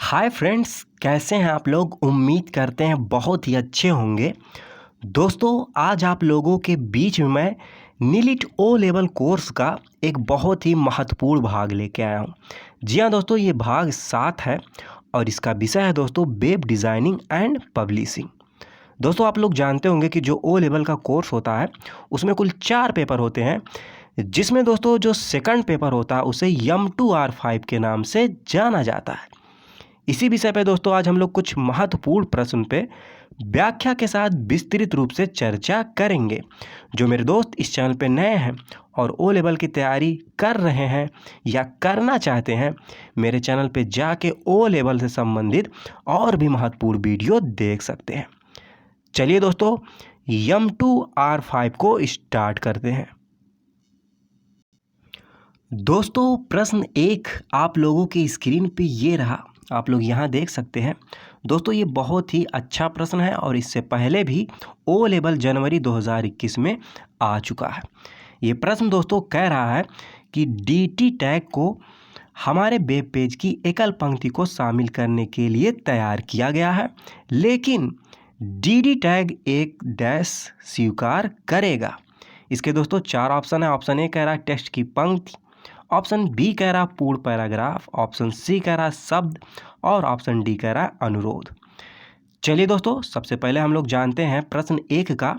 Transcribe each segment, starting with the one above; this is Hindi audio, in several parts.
हाय फ्रेंड्स, कैसे हैं आप लोग। उम्मीद करते हैं बहुत ही अच्छे होंगे। दोस्तों, आज आप लोगों के बीच में मैं नीलिट ओ लेवल कोर्स का एक बहुत ही महत्वपूर्ण भाग लेके आया हूँ। जी हाँ दोस्तों, ये भाग 7 है और इसका विषय है दोस्तों वेब डिज़ाइनिंग एंड पब्लिशिंग। दोस्तों, आप लोग जानते होंगे कि जो ओ लेवल का कोर्स होता है उसमें कुल 4 पेपर होते हैं, जिसमें दोस्तों जो सेकंड पेपर होता है उसे M2R5 के नाम से जाना जाता है। इसी विषय पे दोस्तों आज हम लोग कुछ महत्वपूर्ण प्रश्न पे व्याख्या के साथ विस्तृत रूप से चर्चा करेंगे। जो मेरे दोस्त इस चैनल पे नए हैं और ओ लेवल की तैयारी कर रहे हैं या करना चाहते हैं, मेरे चैनल पे जाके ओ लेवल से संबंधित और भी महत्वपूर्ण वीडियो देख सकते हैं। चलिए दोस्तों, M2R5 को स्टार्ट करते हैं। दोस्तों, प्रश्न 1 आप लोगों की स्क्रीन पे ये रहा, आप लोग यहाँ देख सकते हैं। दोस्तों, ये बहुत ही अच्छा प्रश्न है और इससे पहले भी ओ लेवल जनवरी 2021 में आ चुका है। ये प्रश्न दोस्तों कह रहा है कि DT टैग को हमारे वेब पेज की एकल पंक्ति को शामिल करने के लिए तैयार किया गया है, लेकिन DD टैग एक डैश स्वीकार करेगा। इसके दोस्तों 4 ऑप्शन है। ऑप्शन ए कह रहा है टेक्स्ट की पंक्ति, ऑप्शन बी कह रहा पूर्ण पैराग्राफ, ऑप्शन सी कह रहा शब्द और ऑप्शन डी कह रहा अनुरोध। चलिए दोस्तों, सबसे पहले हम लोग जानते हैं प्रश्न 1 का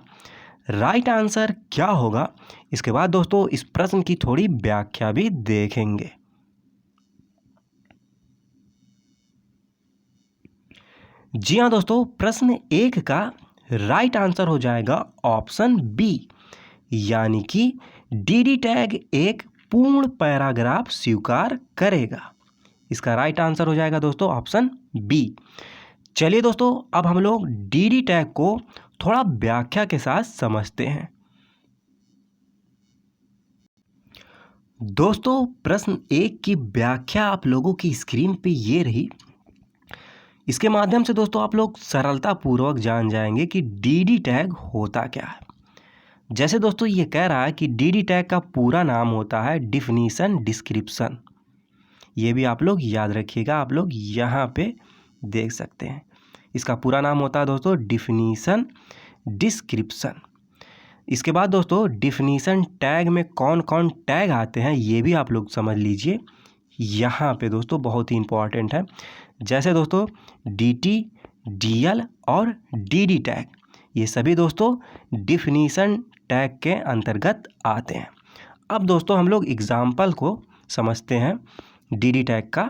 राइट आंसर क्या होगा। इसके बाद दोस्तों इस प्रश्न की थोड़ी व्याख्या भी देखेंगे। जी हाँ दोस्तों, प्रश्न 1 का राइट आंसर हो जाएगा ऑप्शन बी, यानी कि DD टैग एक पूर्ण पैराग्राफ स्वीकार करेगा। इसका राइट आंसर हो जाएगा दोस्तों ऑप्शन बी। चलिए दोस्तों, अब हम लोग DD टैग को थोड़ा व्याख्या के साथ समझते हैं। दोस्तों, प्रश्न 1 की व्याख्या आप लोगों की स्क्रीन पे ये रही। इसके माध्यम से दोस्तों आप लोग सरलता पूर्वक जान जाएंगे कि DD टैग होता क्या है। जैसे दोस्तों ये कह रहा है कि DD टैग का पूरा नाम होता है डिफिनीशन डिस्क्रिप्शन। ये भी आप लोग याद रखिएगा, आप लोग यहाँ पे देख सकते हैं। इसका पूरा नाम होता है दोस्तों डिफिनीशन डिस्क्रिप्शन। इसके बाद दोस्तों डिफिनीशन टैग में कौन कौन टैग आते हैं ये भी आप लोग समझ लीजिए। यहाँ पे दोस्तों बहुत ही इम्पॉर्टेंट है। जैसे दोस्तों DT, DL और DD टैग, ये सभी दोस्तों डिफिनीशन टैग के अंतर्गत आते हैं। अब दोस्तों हम लोग एग्जाम्पल को समझते हैं DD टैग का।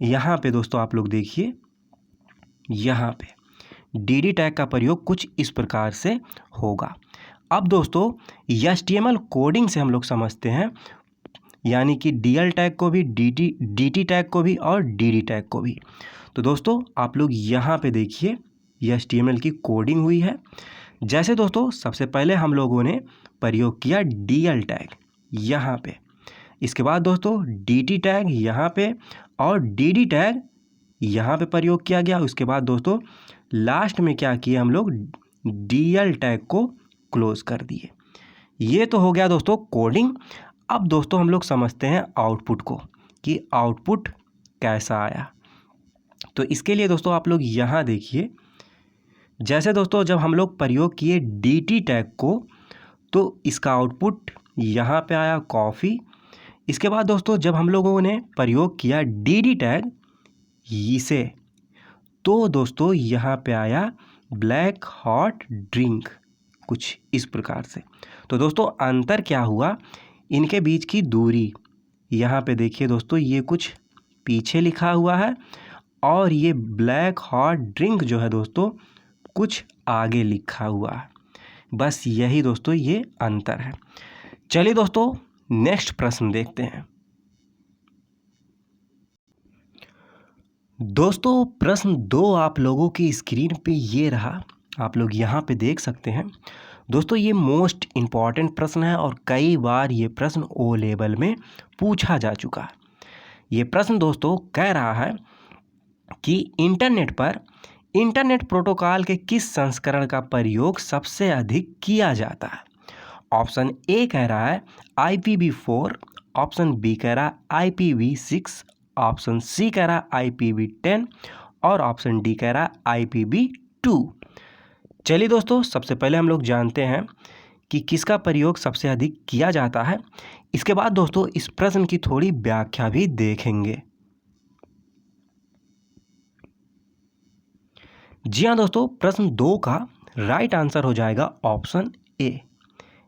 यहाँ पे दोस्तों आप लोग देखिए, यहाँ पे DD टैग का प्रयोग कुछ इस प्रकार से होगा। अब दोस्तों HTML कोडिंग से हम लोग समझते हैं, यानी कि DL टैग को भी, DT टैग को भी और DD टैग को भी। तो दोस्तों आप लोग यहाँ पे देखिए HTML की कोडिंग हुई है। जैसे दोस्तों सबसे पहले हम लोगों ने प्रयोग किया DL टैग यहाँ पे, इसके बाद दोस्तों DT टैग यहाँ पे और DD टैग यहाँ पे प्रयोग किया गया। उसके बाद दोस्तों लास्ट में क्या किए हम लोग, DL टैग को क्लोज कर दिए। ये तो हो गया दोस्तों कोडिंग। अब दोस्तों हम लोग समझते हैं आउटपुट को, कि आउटपुट कैसा आया। तो इसके लिए दोस्तों आप लोग यहाँ देखिए, जैसे दोस्तों जब हम लोग प्रयोग किए DT टैग को तो इसका आउटपुट यहाँ पे आया कॉफ़ी। इसके बाद दोस्तों जब हम लोगों ने प्रयोग किया DD टैग इसे, तो दोस्तों यहाँ पे आया ब्लैक हॉट ड्रिंक, कुछ इस प्रकार से। तो दोस्तों अंतर क्या हुआ, इनके बीच की दूरी। यहाँ पे देखिए दोस्तों ये कुछ पीछे लिखा हुआ है और ये ब्लैक हॉट ड्रिंक जो है दोस्तों कुछ आगे लिखा हुआ है। बस यही दोस्तों ये अंतर है। चलिए दोस्तों नेक्स्ट प्रश्न देखते हैं। दोस्तों प्रश्न 2 आप लोगों की स्क्रीन पे ये रहा, आप लोग यहाँ पे देख सकते हैं। दोस्तों ये मोस्ट इम्पॉर्टेंट प्रश्न है और कई बार ये प्रश्न ओ लेवल में पूछा जा चुका है। ये प्रश्न दोस्तों कह रहा है कि इंटरनेट पर इंटरनेट प्रोटोकॉल के किस संस्करण का प्रयोग सबसे अधिक किया जाता है। ऑप्शन ए कह रहा है IPv4, ऑप्शन बी कह रहा है IPv6, ऑप्शन सी कह रहा है IPv10 और ऑप्शन डी कह रहा है IPv2। चलिए दोस्तों, सबसे पहले हम लोग जानते हैं कि किसका प्रयोग सबसे अधिक किया जाता है। इसके बाद दोस्तों इस प्रश्न की थोड़ी व्याख्या भी देखेंगे। जी हाँ दोस्तों, प्रश्न 2 का राइट आंसर हो जाएगा ऑप्शन ए,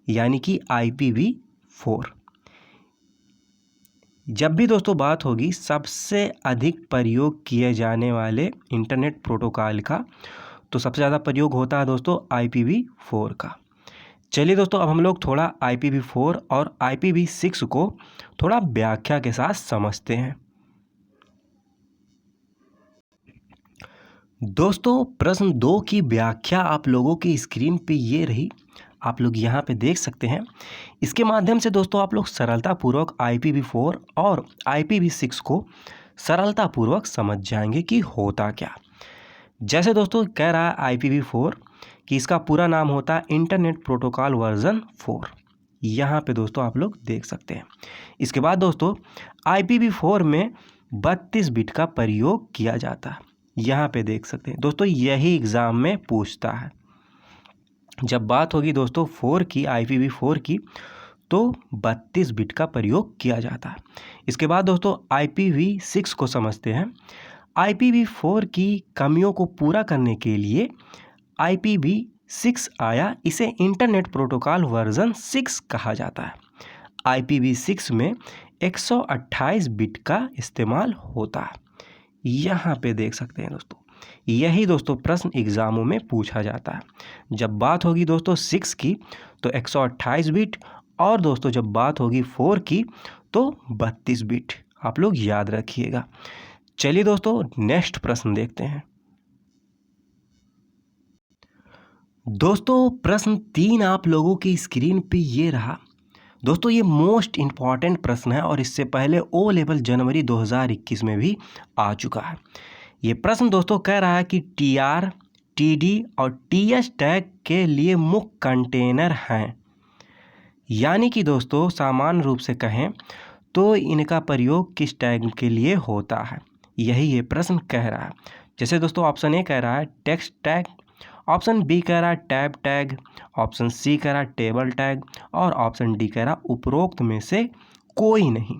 यानी कि IPv4। जब भी दोस्तों बात होगी सबसे अधिक प्रयोग किए जाने वाले इंटरनेट प्रोटोकॉल का, तो सबसे ज़्यादा प्रयोग होता है दोस्तों IPv4 का। चलिए दोस्तों, अब हम लोग थोड़ा IPv4 और IPv6 को थोड़ा व्याख्या के साथ समझते हैं। दोस्तों प्रश्न 2 की व्याख्या आप लोगों की स्क्रीन पे ये रही, आप लोग यहाँ पे देख सकते हैं। इसके माध्यम से दोस्तों आप लोग सरलतापूर्वक IPv4 और IPv6 को सरलतापूर्वक समझ जाएंगे कि होता क्या। जैसे दोस्तों कह रहा है IPv4 कि इसका पूरा नाम होता है इंटरनेट प्रोटोकॉल वर्जन 4। यहाँ पे दोस्तों आप लोग देख सकते हैं। इसके बाद दोस्तों IPv4 में 32 बिट का प्रयोग किया जाता है। यहाँ पे देख सकते हैं दोस्तों, यही एग्ज़ाम में पूछता है। जब बात होगी दोस्तों 4 की, IPv4 की, तो 32 बिट का प्रयोग किया जाता है। इसके बाद दोस्तों IPv6 को समझते हैं। IPv4 की कमियों को पूरा करने के लिए IPv6 आया। इसे इंटरनेट प्रोटोकॉल वर्जन 6 कहा जाता है। IPv6 में 128 बिट का इस्तेमाल होता है। यहाँ पे देख सकते हैं दोस्तों, यही दोस्तों प्रश्न एग्ज़ामों में पूछा जाता है। जब बात होगी दोस्तों 6 की तो 128 बिट, और दोस्तों जब बात होगी 4 की तो 32 बिट। आप लोग याद रखिएगा। चलिए दोस्तों नेक्स्ट प्रश्न देखते हैं। दोस्तों प्रश्न 3 आप लोगों की स्क्रीन पे ये रहा। दोस्तों ये मोस्ट इम्पॉर्टेंट प्रश्न है और इससे पहले O लेवल जनवरी 2021 में भी आ चुका है। ये प्रश्न दोस्तों कह रहा है कि TR, TD और TS टैग के लिए मुख्य कंटेनर हैं, यानी कि दोस्तों सामान्य रूप से कहें तो इनका प्रयोग किस टैग के लिए होता है, यही ये प्रश्न कह रहा है। जैसे दोस्तों ऑप्शन ए कह रहा है टेक्स्ट टैग, ऑप्शन बी कह रहा है टैब टैग, ऑप्शन सी कह रहा है टेबल टैग और ऑप्शन डी कह रहा है उपरोक्त में से कोई नहीं।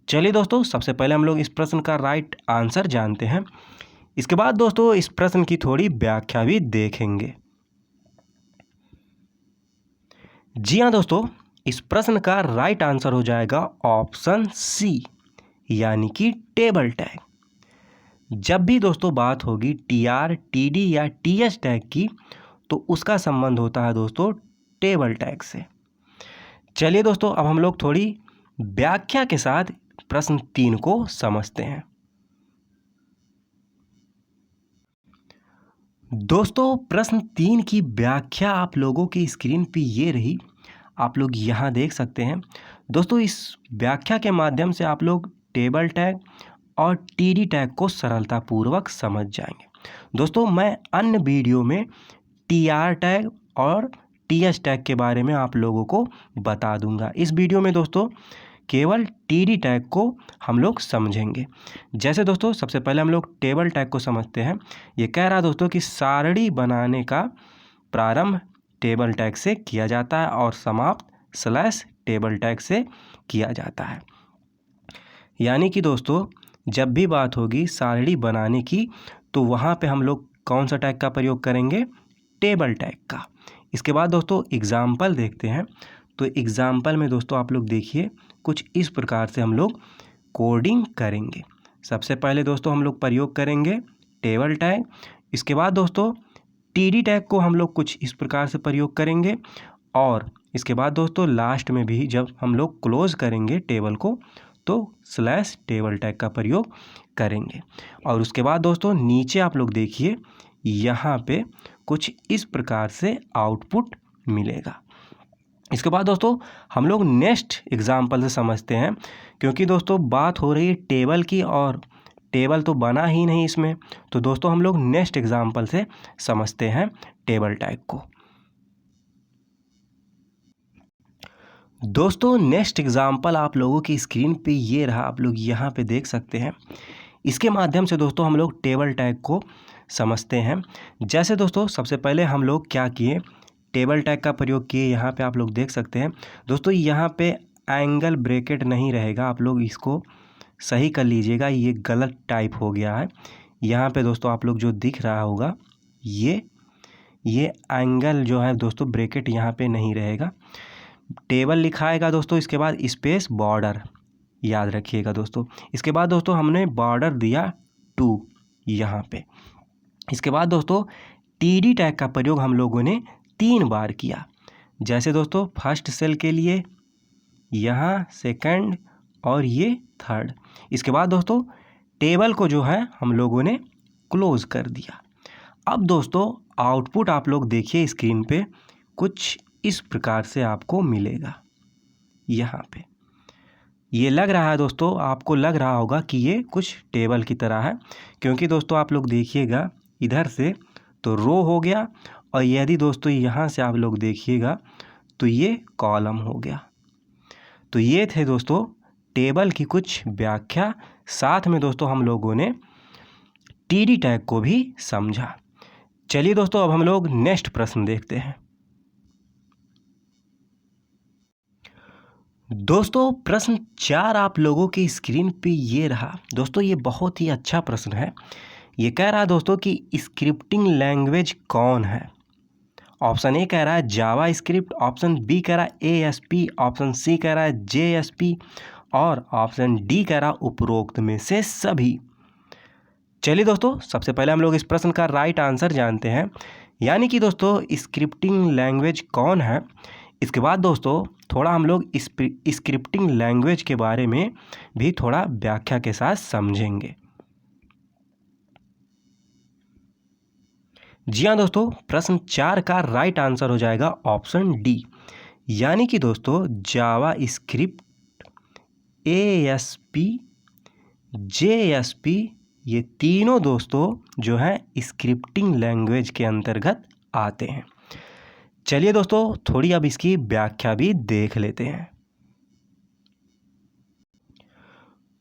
चलिए दोस्तों सबसे पहले हम लोग इस प्रश्न का राइट आंसर जानते हैं। इसके बाद दोस्तों इस प्रश्न की थोड़ी व्याख्या भी देखेंगे। जी हाँ दोस्तों, इस प्रश्न का राइट आंसर हो जाएगा ऑप्शन सी, यानी कि टेबल टैग। जब भी दोस्तों बात होगी TR, TD या TS टैग की, तो उसका संबंध होता है दोस्तों टेबल टैग से। चलिए दोस्तों अब हम लोग थोड़ी व्याख्या के साथ प्रश्न 3 को समझते हैं। दोस्तों प्रश्न 3 की व्याख्या आप लोगों की स्क्रीन पे ये रही, आप लोग यहाँ देख सकते हैं। दोस्तों इस व्याख्या के माध्यम से आप लोग टेबल टैग और TD टैग को सरलतापूर्वक समझ जाएंगे। दोस्तों मैं अन्य वीडियो में TR टैग और TS टैग के बारे में आप लोगों को बता दूंगा। इस वीडियो में दोस्तों केवल TD टैग को हम लोग समझेंगे। जैसे दोस्तों सबसे पहले हम लोग टेबल टैग को समझते हैं। ये कह रहा दोस्तों कि सारणी बनाने का प्रारंभ टेबल टैग से किया जाता है और समाप्त स्लैश टेबल टैग से किया जाता है। यानी कि दोस्तों जब भी बात होगी सारणी बनाने की, तो वहाँ पे हम लोग कौन सा टैग का प्रयोग करेंगे, टेबल टैग का। इसके बाद दोस्तों एग्जाम्पल देखते हैं। तो एग्जाम्पल में दोस्तों आप लोग देखिए कुछ इस प्रकार से हम लोग कोडिंग करेंगे। सबसे पहले दोस्तों हम लोग प्रयोग करेंगे टेबल टैग। इसके बाद दोस्तों TD टैग को हम लोग कुछ इस प्रकार से प्रयोग करेंगे, और इसके बाद दोस्तों लास्ट में भी जब हम लोग क्लोज करेंगे टेबल को, तो स्लैश टेबल टैग का प्रयोग करेंगे। और उसके बाद दोस्तों नीचे आप लोग देखिए यहाँ पे कुछ इस प्रकार से आउटपुट मिलेगा। इसके बाद दोस्तों हम लोग नेक्स्ट एग्जाम्पल से समझते हैं, क्योंकि दोस्तों बात हो रही है टेबल की और टेबल तो बना ही नहीं इसमें। तो दोस्तों हम लोग नेक्स्ट एग्जाम्पल से समझते हैं टेबल टैग को। दोस्तों नेक्स्ट एग्जाम्पल आप लोगों की स्क्रीन पे ये रहा, आप लोग यहाँ पे देख सकते हैं। इसके माध्यम से दोस्तों हम लोग टेबल टैग को समझते हैं। जैसे दोस्तों सबसे पहले हम लोग क्या किए, टेबल टैग का प्रयोग किए। यहाँ पे आप लोग देख सकते हैं दोस्तों, यहाँ पे एंगल ब्रैकेट नहीं रहेगा, आप लोग इसको सही कर लीजिएगा, ये गलत टाइप हो गया है। यहाँ पे दोस्तों आप लोग जो दिख रहा होगा ये एंगल जो है दोस्तों ब्रैकेट यहाँ पे नहीं रहेगा, टेबल लिखाएगा दोस्तों, इसके बाद स्पेस बॉर्डर, याद रखिएगा दोस्तों। इसके बाद दोस्तों हमने बॉर्डर दिया 2 यहाँ पे। इसके बाद दोस्तों टीडी टैग का प्रयोग हम लोगों ने 3 बार किया। जैसे दोस्तों फर्स्ट सेल के लिए यहाँ, सेकंड और ये थर्ड। इसके बाद दोस्तों टेबल को जो है हम लोगों ने क्लोज कर दिया। अब दोस्तों आउटपुट आप लोग देखिए स्क्रीन पे, कुछ इस प्रकार से आपको मिलेगा। यहाँ पे ये लग रहा है दोस्तों, आपको लग रहा होगा कि ये कुछ टेबल की तरह है, क्योंकि दोस्तों आप लोग देखिएगा इधर से तो रो हो गया, और यदि दोस्तों यहाँ से आप लोग देखिएगा तो ये कॉलम हो गया। तो ये थे दोस्तों टेबल की कुछ व्याख्या, साथ में दोस्तों हम लोगों ने टीडी टैग को भी समझा। चलिए दोस्तों अब हम लोग नेक्स्ट प्रश्न देखते हैं। दोस्तों प्रश्न 4 आप लोगों की स्क्रीन पे ये रहा। दोस्तों ये बहुत ही अच्छा प्रश्न है। ये कह रहा है दोस्तों कि स्क्रिप्टिंग लैंग्वेज कौन है। ऑप्शन ए कह रहा है जावा स्क्रिप्ट, ऑप्शन बी कह रहा है ASP, ऑप्शन सी कह रहा है JSP और ऑप्शन डी कह रहा है उपरोक्त में से सभी। चलिए दोस्तों सबसे पहले हम लोग इस प्रश्न का राइट आंसर जानते हैं, यानी कि दोस्तों स्क्रिप्टिंग लैंग्वेज कौन है। इसके बाद दोस्तों थोड़ा हम लोग स्क्रिप्टिंग लैंग्वेज के बारे में भी थोड़ा व्याख्या के साथ समझेंगे। जी हाँ दोस्तों, प्रश्न 4 का राइट आंसर हो जाएगा ऑप्शन डी, यानी कि दोस्तों जावा स्क्रिप्ट, ASP, JSP ये तीनों दोस्तों जो है स्क्रिप्टिंग लैंग्वेज के अंतर्गत आते हैं। चलिए दोस्तों थोड़ी अब इसकी व्याख्या भी देख लेते हैं।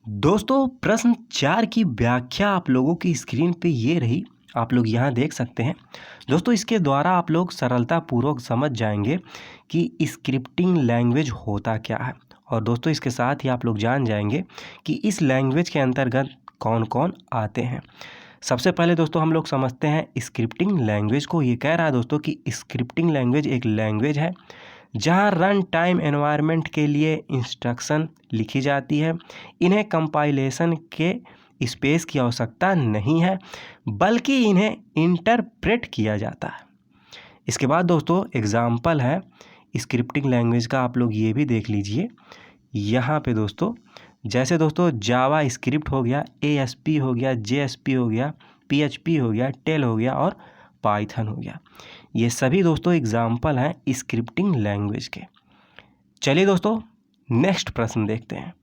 दोस्तों प्रश्न 4 की व्याख्या आप लोगों की स्क्रीन पे ये रही, आप लोग यहाँ देख सकते हैं। दोस्तों इसके द्वारा आप लोग सरलतापूर्वक समझ जाएंगे कि स्क्रिप्टिंग लैंग्वेज होता क्या है, और दोस्तों इसके साथ ही आप लोग जान जाएंगे कि इस लैंग्वेज के अंतर्गत कौन कौन आते हैं। सबसे पहले दोस्तों हम लोग समझते हैं स्क्रिप्टिंग लैंग्वेज को। ये कह रहा है दोस्तों कि स्क्रिप्टिंग लैंग्वेज एक लैंग्वेज है जहां रन टाइम एनवायरनमेंट के लिए इंस्ट्रक्शन लिखी जाती है। इन्हें कंपाइलेशन के स्पेस की आवश्यकता नहीं है, बल्कि इन्हें इंटरप्रेट किया जाता है। इसके बाद दोस्तों एग्जाम्पल है स्क्रिप्टिंग लैंग्वेज का, आप लोग ये भी देख लीजिए यहाँ पे दोस्तों। जैसे दोस्तों जावा स्क्रिप्ट हो गया, ASP हो गया, JSP हो गया, PHP हो गया, टेल हो गया और पाइथन हो गया। ये सभी दोस्तों एग्जाम्पल हैं स्क्रिप्टिंग लैंग्वेज के। चलिए दोस्तों नेक्स्ट प्रश्न देखते हैं।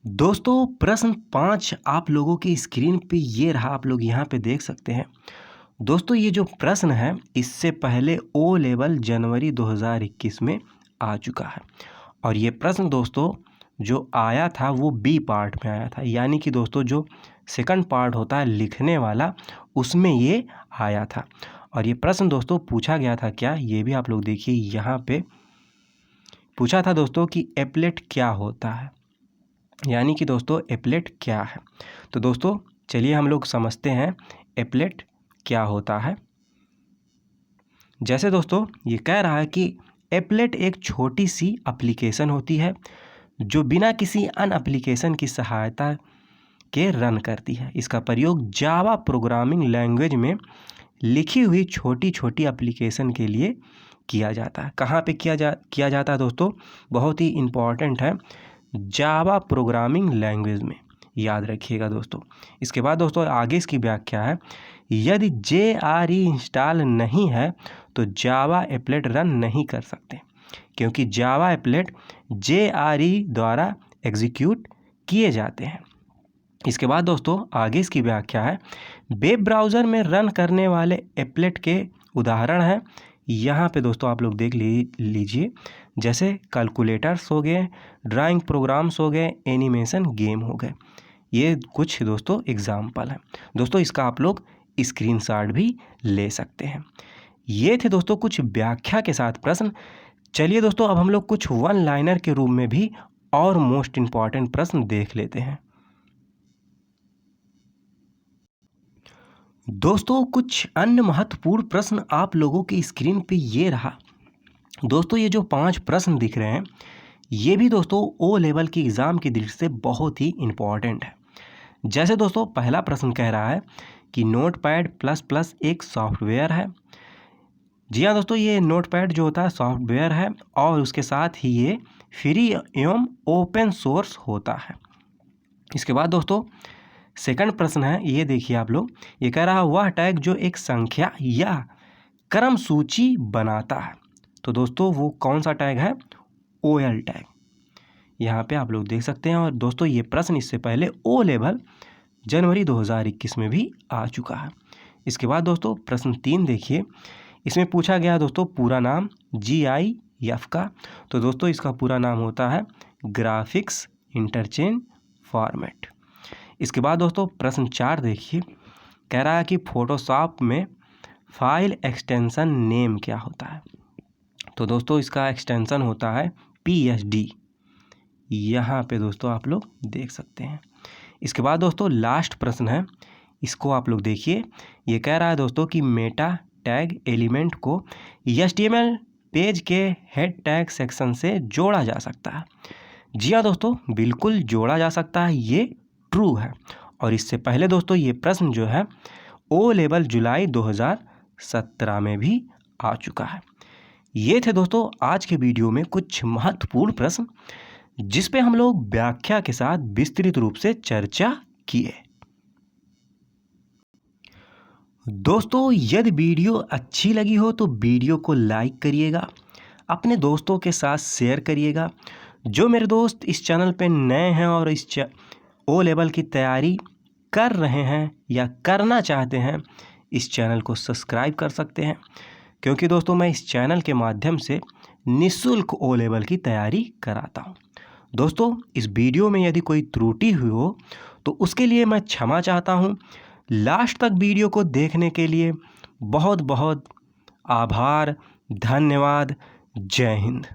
दोस्तों प्रश्न 5 आप लोगों की स्क्रीन पे ये रहा, आप लोग यहाँ पे देख सकते हैं। दोस्तों ये जो प्रश्न है इससे पहले O लेवल जनवरी 2021 में आ चुका है, और ये प्रश्न दोस्तों जो आया था वो B पार्ट में आया था, यानी कि दोस्तों जो सेकंड पार्ट होता है लिखने वाला उसमें ये आया था। और ये प्रश्न दोस्तों पूछा गया था क्या, ये भी आप लोग देखिए यहाँ पे पूछा था दोस्तों कि एप्लेट क्या होता है, यानी कि दोस्तों एप्लेट क्या है। तो दोस्तों चलिए हम लोग समझते हैं एप्लेट क्या होता है। जैसे दोस्तों ये कह रहा है कि एप्लेट एक छोटी सी एप्लीकेशन होती है जो बिना किसी अन्य एप्लीकेशन की सहायता के रन करती है। इसका प्रयोग जावा प्रोग्रामिंग लैंग्वेज में लिखी हुई छोटी छोटी एप्लीकेशन के लिए किया जाता है। कहाँ पे किया जाता है दोस्तों, बहुत ही इम्पॉर्टेंट है, जावा प्रोग्रामिंग लैंग्वेज में, याद रखिएगा दोस्तों। इसके बाद दोस्तों आगे इसकी व्याख्या है, यदि JRE इंस्टॉल नहीं है तो जावा एप्लेट रन नहीं कर सकते, क्योंकि जावा एप्लेट JRE द्वारा एग्जीक्यूट किए जाते हैं। इसके बाद दोस्तों आगे इसकी व्याख्या है, वेब ब्राउज़र में रन करने वाले एप्लेट के उदाहरण हैं यहाँ पे दोस्तों आप लोग देख लीजिए, जैसे कैलकुलेटर्स हो गए, ड्राइंग प्रोग्राम्स हो गए, एनिमेशन गेम हो गए। ये कुछ दोस्तों एग्जाम्पल हैं। दोस्तों इसका आप लोग स्क्रीनशॉट भी ले सकते हैं। ये थे दोस्तों कुछ व्याख्या के साथ प्रश्न। चलिए दोस्तों अब हम लोग कुछ वन लाइनर के रूप में भी और मोस्ट इम्पॉर्टेंट प्रश्न देख लेते हैं। दोस्तों कुछ अन्य महत्वपूर्ण प्रश्न आप लोगों की स्क्रीन पे ये रहा। दोस्तों ये जो 5 प्रश्न दिख रहे हैं, ये भी दोस्तों ओ लेवल की एग्ज़ाम की दृष्टि से बहुत ही इम्पॉर्टेंट है। जैसे दोस्तों पहला प्रश्न कह रहा है कि नोटपैड प्लस प्लस एक सॉफ्टवेयर है। जी हाँ दोस्तों, ये नोटपैड जो होता है सॉफ्टवेयर है और उसके साथ ही ये फ्री एवं ओपन सोर्स होता है। इसके बाद दोस्तों सेकंड प्रश्न है, ये देखिए आप लोग, ये कह रहा है वह टैग जो एक संख्या या क्रम सूची बनाता है। तो दोस्तों वो कौन सा टैग है? OL tag. यहाँ पे आप लोग देख सकते हैं। और दोस्तों ये प्रश्न इससे पहले ओ लेवल जनवरी 2021 में भी आ चुका है। इसके बाद दोस्तों प्रश्न 3 देखिए, इसमें पूछा गया दोस्तों पूरा नाम GIF का। तो दोस्तों इसका पूरा नाम होता है ग्राफिक्स इंटरचेंज फॉर्मेट। इसके बाद दोस्तों प्रश्न 4 देखिए, कह रहा है कि फोटोशॉप में फाइल एक्सटेंशन नेम क्या होता है? तो दोस्तों इसका एक्सटेंशन होता है PSD। यहाँ पे दोस्तों आप लोग देख सकते हैं। इसके बाद दोस्तों लास्ट प्रश्न है, इसको आप लोग देखिए। ये कह रहा है दोस्तों कि मेटा टैग एलिमेंट को HTML पेज के हेड टैग सेक्शन से जोड़ा जा सकता है। जी हाँ दोस्तों, बिल्कुल जोड़ा जा सकता है, ये ट्रू है। और इससे पहले दोस्तों ये प्रश्न जो है ओ लेवल जुलाई 2017 में भी आ चुका है। ये थे दोस्तों आज के वीडियो में कुछ महत्वपूर्ण प्रश्न, जिस पे हम लोग व्याख्या के साथ विस्तृत रूप से चर्चा किए। दोस्तों यदि वीडियो अच्छी लगी हो तो वीडियो को लाइक करिएगा, अपने दोस्तों के साथ शेयर करिएगा। जो मेरे दोस्त इस चैनल पे नए हैं और इस ओ लेवल की तैयारी कर रहे हैं या करना चाहते हैं, इस चैनल को सब्सक्राइब कर सकते हैं, क्योंकि दोस्तों मैं इस चैनल के माध्यम से निःशुल्क ओ लेवल की तैयारी कराता हूं। दोस्तों इस वीडियो में यदि कोई त्रुटि हुई हो तो उसके लिए मैं क्षमा चाहता हूं। लास्ट तक वीडियो को देखने के लिए बहुत बहुत आभार, धन्यवाद। जय हिंद।